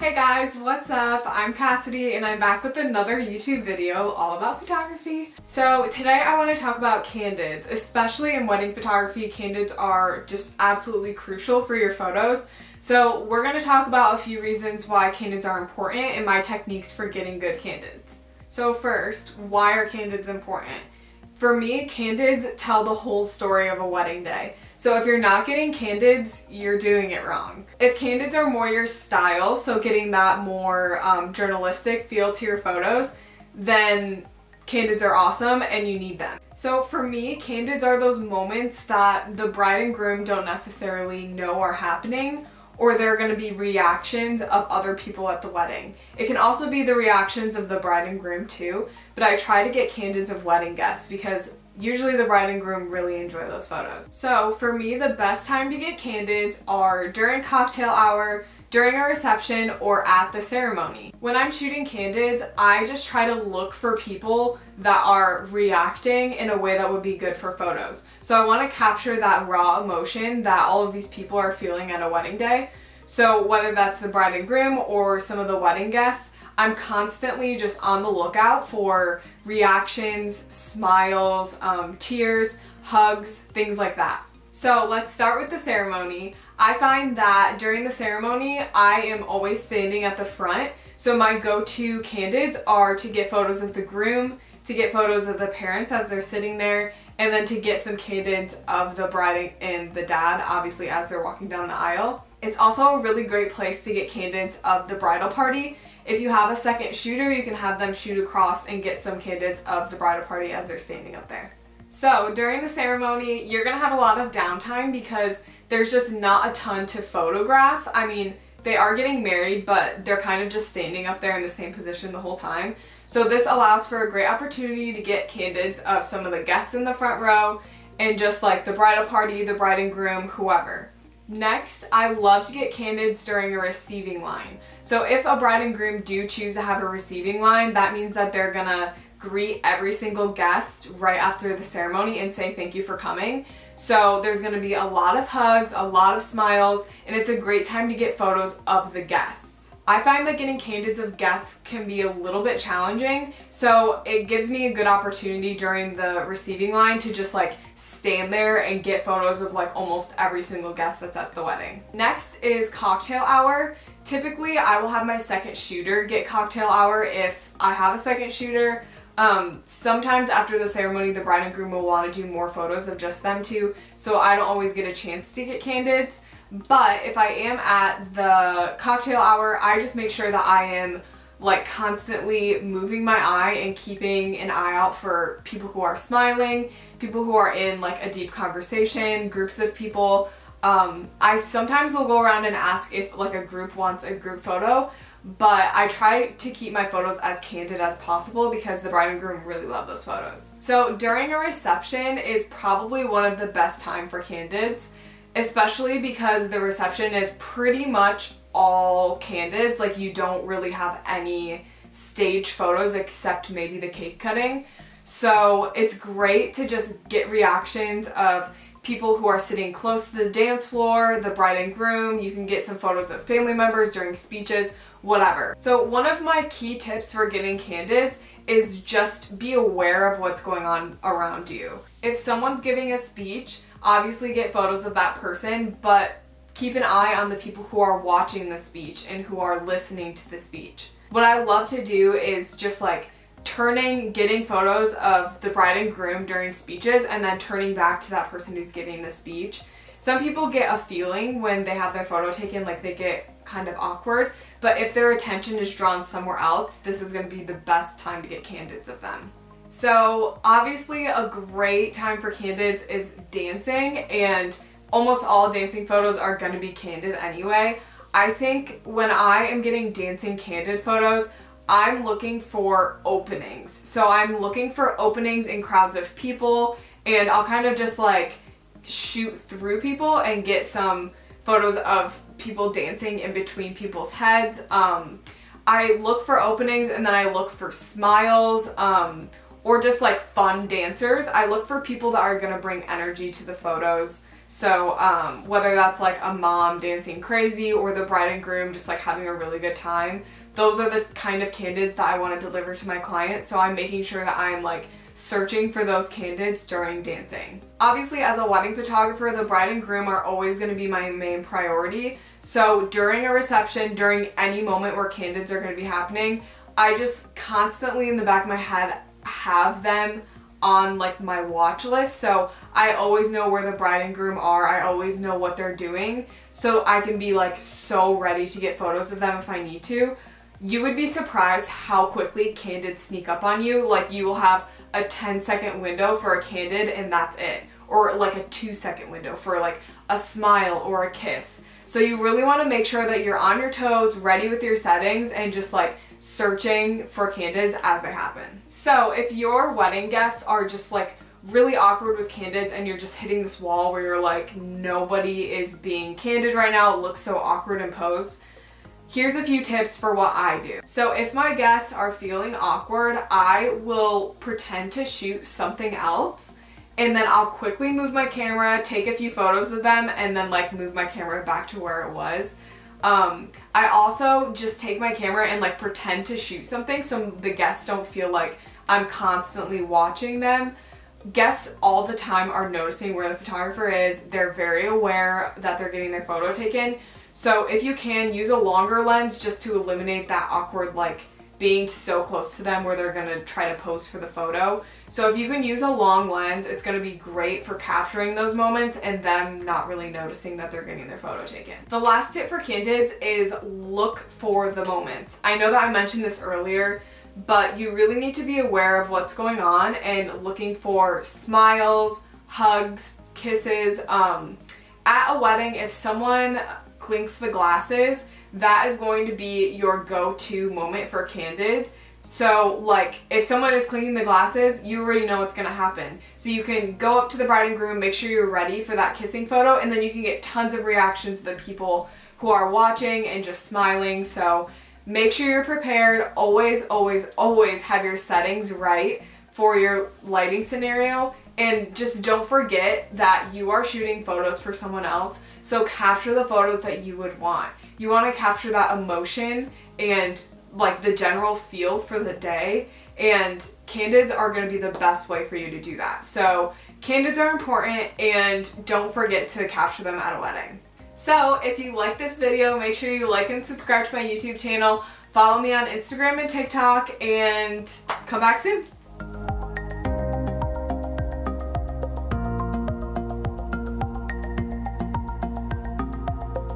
Hey guys, what's up? I'm Cassidy and I'm back with another YouTube video all about photography. So today I want to talk about candids. Especially in wedding photography, candids are just absolutely crucial for your photos. So we're going to talk about a few reasons why candids are important and my techniques for getting good candids. So first, why are candids important? For me, candids tell the whole story of a wedding day. So if you're not getting candids, you're doing it wrong. If candids are more your style, so getting that more journalistic feel to your photos, then candids are awesome and you need them. So for me, candids are those moments that the bride and groom don't necessarily know are happening, or there are going to be reactions of other people at the wedding. It can also be the reactions of the bride and groom too, but I try to get candids of wedding guests because usually the bride and groom really enjoy those photos. So for me, the best time to get candids are during cocktail hour, during a reception, or at the ceremony. When I'm shooting candids, I just try to look for people that are reacting in a way that would be good for photos. So I want to capture that raw emotion that all of these people are feeling at a wedding day. So whether that's the bride and groom or some of the wedding guests, I'm constantly just on the lookout for reactions, smiles, tears, hugs, things like that. So let's start with the ceremony. I find that during the ceremony, I am always standing at the front. So my go-to candids are to get photos of the groom, to get photos of the parents as they're sitting there, and then to get some candids of the bride and the dad, obviously as they're walking down the aisle. It's also a really great place to get candids of the bridal party. If you have a second shooter, you can have them shoot across and get some candids of the bridal party as they're standing up there. So during the ceremony, you're gonna have a lot of downtime because there's just not a ton to photograph. I mean, they are getting married, but they're kind of just standing up there in the same position the whole time. So this allows for a great opportunity to get candids of some of the guests in the front row and just like the bridal party, the bride and groom, whoever. Next, I love to get candids during a receiving line. So if a bride and groom do choose to have a receiving line, that means that they're gonna greet every single guest right after the ceremony and say thank you for coming. So there's gonna be a lot of hugs, a lot of smiles, and it's a great time to get photos of the guests. I find that getting candids of guests can be a little bit challenging, so it gives me a good opportunity during the receiving line to just like stand there and get photos of like almost every single guest that's at the wedding. Next is cocktail hour. Typically, I will have my second shooter get cocktail hour if I have a second shooter. Sometimes after the ceremony, the bride and groom will want to do more photos of just them two, so I don't always get a chance to get candids. But if I am at the cocktail hour, I just make sure that I am like constantly moving my eye and keeping an eye out for people who are smiling, people who are in like a deep conversation, groups of people. I sometimes will go around and ask if like a group wants a group photo, but I try to keep my photos as candid as possible because the bride and groom really love those photos. So during a reception is probably one of the best time for candids, especially because the reception is pretty much all candids. Like you don't really have any stage photos except maybe the cake cutting. So it's great to just get reactions of people who are sitting close to the dance floor, the bride and groom. You can get some photos of family members during speeches, whatever. So one of my key tips for getting candids is just be aware of what's going on around you. If someone's giving a speech, obviously get photos of that person, but keep an eye on the people who are watching the speech and who are listening to the speech. What I love to do is just like getting photos of the bride and groom during speeches and then turning back to that person who's giving the speech. Some people get a feeling when they have their photo taken, like they get kind of awkward, but if their attention is drawn somewhere else, this is going to be the best time to get candids of them. So obviously a great time for candids is dancing, and almost all dancing photos are going to be candid anyway. I think when I am getting dancing candid photos, I'm looking for openings. So I'm looking for openings in crowds of people, and I'll kind of just like shoot through people and get some photos of people dancing in between people's heads. I look for openings and then I look for smiles, or just like fun dancers. I look for people that are gonna bring energy to the photos. So whether that's like a mom dancing crazy or the bride and groom just like having a really good time, those are the kind of candids that I want to deliver to my client. So I'm making sure that I'm like searching for those candids during dancing. Obviously, as a wedding photographer, the bride and groom are always going to be my main priority. So during a reception, during any moment where candids are going to be happening, I just constantly in the back of my head have them on like my watch list. So I always know where the bride and groom are. I always know what they're doing. So I can be like so ready to get photos of them if I need to. You would be surprised how quickly candids sneak up on you. Like you will have a 10-second window for a candid and that's it. Or like a 2-second window for like a smile or a kiss. So you really want to make sure that you're on your toes, ready with your settings, and just like searching for candids as they happen. So if your wedding guests are just like really awkward with candids and you're just hitting this wall where you're like, nobody is being candid right now, it looks so awkward in pose, here's a few tips for what I do. So if my guests are feeling awkward, I will pretend to shoot something else, and then I'll quickly move my camera, take a few photos of them, and then like move my camera back to where it was. I also just take my camera and like pretend to shoot something so the guests don't feel like I'm constantly watching them. Guests all the time are noticing where the photographer is. They're very aware that they're getting their photo taken. So if you can, use a longer lens just to eliminate that awkward like being so close to them where they're gonna try to pose for the photo. So if you can use a long lens, it's gonna be great for capturing those moments and them not really noticing that they're getting their photo taken. The last tip for candids is look for the moment. I know that I mentioned this earlier, but you really need to be aware of what's going on and looking for smiles, hugs, kisses. At a wedding, if someone clinks the glasses, that is going to be your go-to moment for candid. So like if someone is clinking the glasses, you already know what's gonna happen. So you can go up to the bride and groom, make sure you're ready for that kissing photo, and then you can get tons of reactions to the people who are watching and just smiling. So make sure you're prepared. Always, always, always have your settings right for your lighting scenario. And just don't forget that you are shooting photos for someone else. So capture the photos that you would want. You want to capture that emotion and like the general feel for the day. And candids are going to be the best way for you to do that. So candids are important, and don't forget to capture them at a wedding. So if you like this video, make sure you like and subscribe to my YouTube channel. Follow me on Instagram and TikTok, and come back soon.